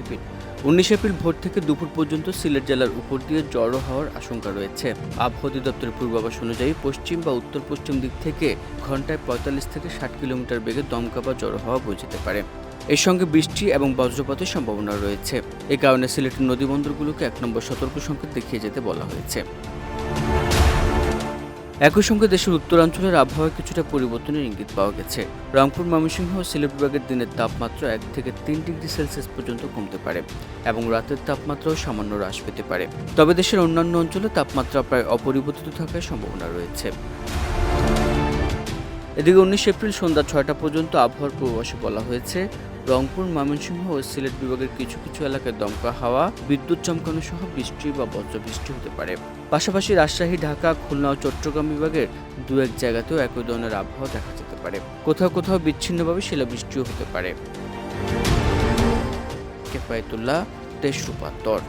April. 19 April ভোর থেকে দুপুর পর্যন্ত সিলেট জেলার উপর দিয়ে ঝড়ো হওয়ার আশঙ্কা রয়েছে। আবহাওয়া অধিদপ্তরের পূর্বাভাস অনুযায়ী পশ্চিম বা উত্তর পশ্চিম দিক থেকে ঘন্টায় 45 থেকে 60 কিলোমিটার বেগে দমকা বা ঝড়ো হাওয়া বয়ে যেতে পারে। এর সঙ্গে বৃষ্টি এবং বজ্রপাতের সম্ভাবনা রয়েছে। এ কারণে সিলেটের নদীবন্দরগুলোকে 1 নম্বর সতর্ক সংকেত দেখিয়ে যেতে বলা হয়েছে। একই সঙ্গে দেশের উত্তরাঞ্চলের আবহাওয়ায় কিছুটা পরিবর্তনের ইঙ্গিত পাওয়া গেছে। রংপুর, ময়মনসিংহ ও সিলেট বিভাগের দিনের তাপমাত্রা 1 থেকে 3 ডিগ্রি সেলসিয়াস পর্যন্ত কমতে পারে এবং রাতের তাপমাত্রাও সামান্য হ্রাস পেতে পারে। তবে দেশের অন্যান্য অঞ্চলে তাপমাত্রা প্রায় অপরিবর্তিত থাকার সম্ভাবনা রয়েছে। এদিকে 19 এপ্রিল সন্ধ্যা 6টা পর্যন্ত আবহাওয়ার পূর্বাভাসে বলা হয়েছে, রংপুর, ময়মনসিংহ ও সিলেট বিভাগের কিছু কিছু এলাকায় দমকা হাওয়া, বিদ্যুৎ চমকানো সহ বৃষ্টি বা বজ্রবৃষ্টি হতে পারে। পাশাপাশি রাজশাহী, ঢাকা, খুলনা ও চট্টগ্রাম বিভাগের 2-1 জায়গাতেও একই ধরনের আবহাওয়া দেখা যেতে পারে। কোথাও কোথাও বিচ্ছিন্নভাবে শিলাবৃষ্টিও হতে পারে। কেফায়েতুল্লাহ, দেশ রূপান্তর।